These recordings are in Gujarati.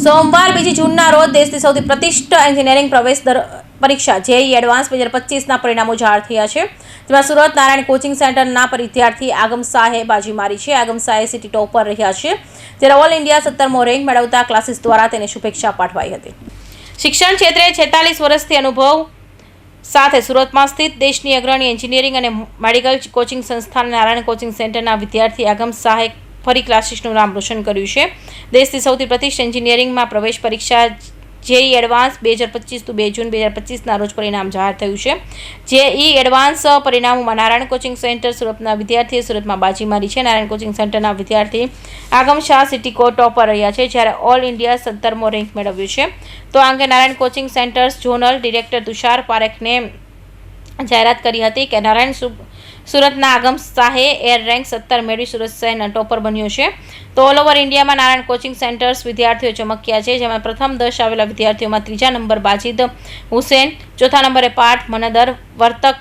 સોમવાર 2 જૂનના રોજ દેશની સૌથી પ્રતિષ્ઠિત એન્જિનિયરિંગ પ્રવેશ પરીક્ષા જેઈઈ એડવાન્સ 2025ના પરિણામો જાહેર થયા છે, જેમાં સુરત નારાયણ કોચિંગ સેન્ટરના વિદ્યાર્થી આગમ શાહે બાજી મારી છે। આગમ શાહે સિટી ટોપર રહ્યા છે, જ્યારે ઓલ ઇન્ડિયા 17મો રેન્ક મેળવતા ક્લાસીસ દ્વારા તેને શુભેચ્છા પાઠવાઈ હતી। શિક્ષણ ક્ષેત્રે 46 વર્ષથી અનુભવ સાથે સુરતમાં સ્થિત દેશની અગ્રણી એન્જિનિયરિંગ અને મેડિકલ કોચિંગ સંસ્થાન નારાયણ કોચિંગ સેન્ટરના વિદ્યાર્થી આગમ શાહે ફરી ક્લાસીસનું નામ રોશન કર્યું છે। દેશની સૌથી પ્રતિષ્ઠિત એન્જિનિયરિંગમાં પ્રવેશ પરીક્ષા જેઈઈ એડવાન્સ 2025 2 જૂન 2025ના રોજ પરિણામ જાહેર થયું છે। જેઈઈ એડવાન્સ પરિણામોમાં નારાયણ કોચિંગ સેન્ટર સુરતના વિદ્યાર્થીએ સુરતમાં બાજી મારી છે। નારાયણ કોચિંગ સેન્ટરના વિદ્યાર્થી આગમ શાહ સિટી ટોપર રહ્યા છે, જ્યારે ઓલ ઇન્ડિયા 17મો રેન્ક મેળવ્યો છે। તો આ અંગે Narayan coaching centres zonal director Tushar પારેખને જાહેરાત કરી હતી કે નારાયણ સુરતના આગમ શાહે એર રેન્ક 17 મેળવી સુરત શહેરના ટોપર બન્યો છે। તો ઓલ ઓવર ઇન્ડિયામાં નારાયણ કોચિંગ સેન્ટર્સ વિદ્યાર્થીઓ ચમક્યા છે, જેમાં પ્રથમ 10 આવેલા વિદ્યાર્થીઓમાં 3જા નંબર બાજીદ હુસેન, 4થા નંબરે પાઠ મનદર વર્તક,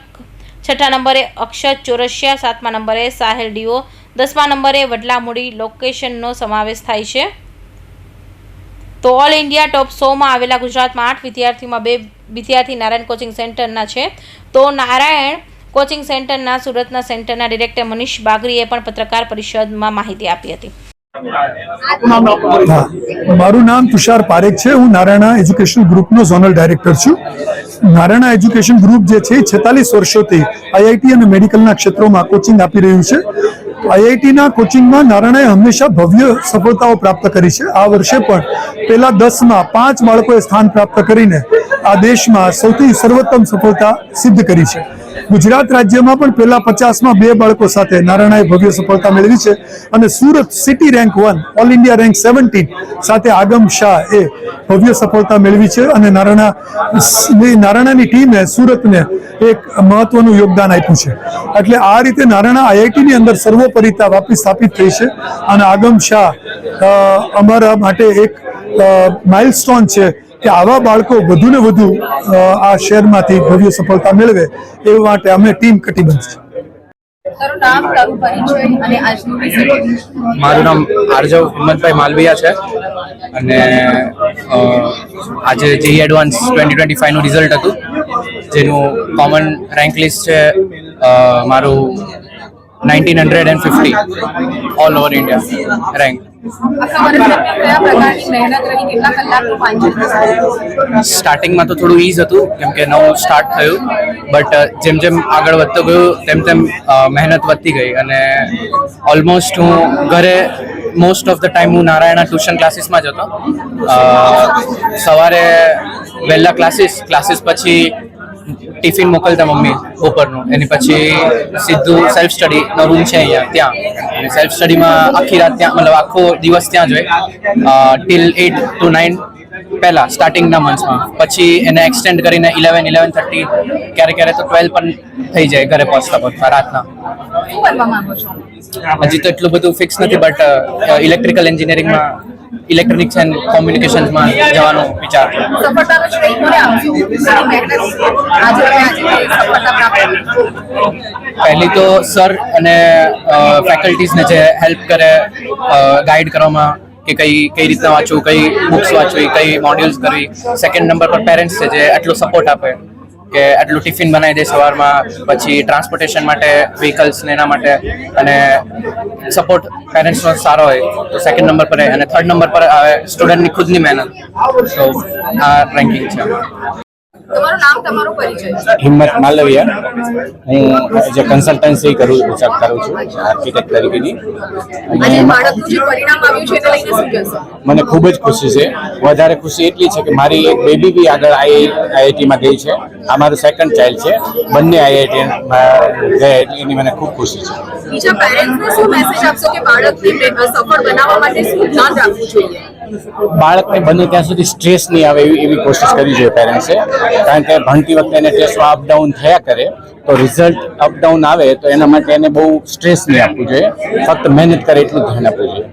6થા નંબરે અક્ષત ચોરસિયા, 7મા નંબરે સાહેલ ડીઓ, 10મા નંબરે વડલામુડી લોકેશનનો સમાવેશ થાય છે। તો ઓલ ઇન્ડિયા ટોપ 100માં આવેલા ગુજરાતમાં 8 વિદ્યાર્થીઓમાં 2 વિદ્યાર્થી નારાયણ કોચિંગ સેન્ટરના છે। તો નારાયણ કોચિંગ સેન્ટરના સુરતના સેન્ટરના ડિરેક્ટર મનીષ બાગરીએ પણ પત્રકાર પરિષદમાં માહિતી આપી હતી। મારું નામ તુષાર પારેખ છે। હું નારાયણ એજ્યુકેશન ગ્રુપનો ઝોનલ ડાયરેક્ટર છું। નારાયણ એજ્યુકેશન ગ્રુપ જે છે 46 વર્ષોથી આઈઆઈટી અને મેડિકલના ક્ષેત્રોમાં કોચિંગ આપી રહ્યું છે। આઈઆઈટીના કોચિંગમાં નારાયણે હંમેશા ભવ્ય સફળતાઓ પ્રાપ્ત કરી છે। આ વર્ષે પણ પહેલા 10માં 5 બાળકોએ સ્થાન પ્રાપ્ત કરીને આ દેશમાં સૌથી સર્વોત્તમ સફળતા સિદ્ધ કરી છે। ગુજરાત રાજ્યમાં પણ પહેલા 50માં 2 બાળકો સાથે નારાયણે ભવ્ય સફળતા મેળવી છે અને Surat city rank 1 all India rank 17 સાથે આગમ શાહ એ ભવ્ય સફળતા મેળવી છે અને નારાયણની ટીમે સુરતને એક મહત્વનું યોગદાન આપ્યું છે। એટલે આ રીતે નારાયણ આઈઆઈટીની અંદર સર્વોપરિતા વાપી સ્થાપિત થઈ છે અને આગમ શાહ અમારા માટે એક માઇલસ્ટોન છે કે આવા બાળકો વધુને વધુ આ શહેરમાંથી ભવ્ય સફળતા મેળવે એ માટે અમે ટીમ કટિબદ્ધ છે। મારું નામ આરજવ હિંમતભાઈ માલવિયા છે અને આજે જેઈઈ એડવાન્સ 2025 નું રિઝલ્ટ હતું, જેનું કોમન રેન્ક લિસ્ટ છે મારું 1950 ઓલ ઓવર ઇન્ડિયા રેન્ક। સ્ટાર્ટિંગમાં તો થોડું ઈઝ હતું કેમ કે નવું સ્ટાર્ટ થયું, બટ જેમ જેમ આગળ વધતું ગયું તેમ મહેનત વધતી ગઈ અને ઓલમોસ્ટ હું ઘરે મોસ્ટ ઓફ ધ ટાઈમ હું નારાયણ ટ્યુશન ક્લાસીસમાં જ હતો। સવારે વહેલા ક્લાસીસ પછી ટિફિન મોકલતા મમ્મી બપોરનું, એની પછી સીધું સેલ્ફ સ્ટડીનો રૂમ છે અહીંયા ત્યાં, અને સેલ્ફ સ્ટડીમાં આખી રાત ત્યાં મતલબ આખો દિવસ ત્યાં જ હોય ટિલ 8 to 9 પહેલાં સ્ટાર્ટિંગના મંથ્સમાં, પછી એને એક્સટેન્ડ કરીને 11:30 ક્યારેક તો 12 પણ થઈ જાય ઘરે પહોંચતા રાતના। હજી તો એટલું બધું ફિક્સ નથી, બટ ઇલેક્ટ્રિકલ એન્જિનિયરિંગમાં ઇલેક્ટ્રોનિક્સ એન્ડ કોમ્યુનિકેશન્સમાં જવાનો વિચાર। પહેલી તો સર અને ફેકલ્ટીઝને જે હેલ્પ કરે ગાઈડ કરવામાં કે કઈ રીતના વાંચવું, કઈ બુક્સ વાંચવી, કઈ મોડ્યુલ્સ કરવી। સેકન્ડ નંબર પર પેરેન્ટ્સ છે જે આટલો સપોર્ટ આપે કે આટલું ટિફિન બનાવી દે સવારમાં, પછી ટ્રાન્સપોર્ટેશન માટે વ્હીકલ્સ ને એના માટે, અને સપોર્ટ પેરેન્ટ્સનો સારો હોય તો સેકન્ડ નંબર પર, અને થર્ડ નંબર પર આવે સ્ટુડન્ટની ખુદની મહેનત। તો આ રેન્કિંગ છે। હિંમત માલવિયા, હું જે કન્સલ્ટન્સી કરું છું આર્કિટેક્ટ તરીકેની, અને મને ખૂબ જ ખુશી છે। વધારે ખુશી એટલી છે કે મારી એક બેબી બી આગળ આઈઆઈટીમાં ગઈ છે। આ મારું સેકન્ડ ચાઇલ્ડ છે, બંને આઈઆઈટીમાં ગયા એની મને ખૂબ ખુશી છે। બાળકને બને ત્યાં સુધી સ્ટ્રેસ નહીં આવે એવી કોશિશ કરવી જોઈએ પેરેન્ટ્સે, કારણ કે ભણતી વખતે એને ટેસ્ટમાં અપડાઉન થયા કરે તો રિઝલ્ટ અપડાઉન આવે તો એના માટે એને બહુ સ્ટ્રેસ નહીં આપવું જોઈએ, ફક્ત મહેનત કરે એટલું ધ્યાન આપવું જોઈએ।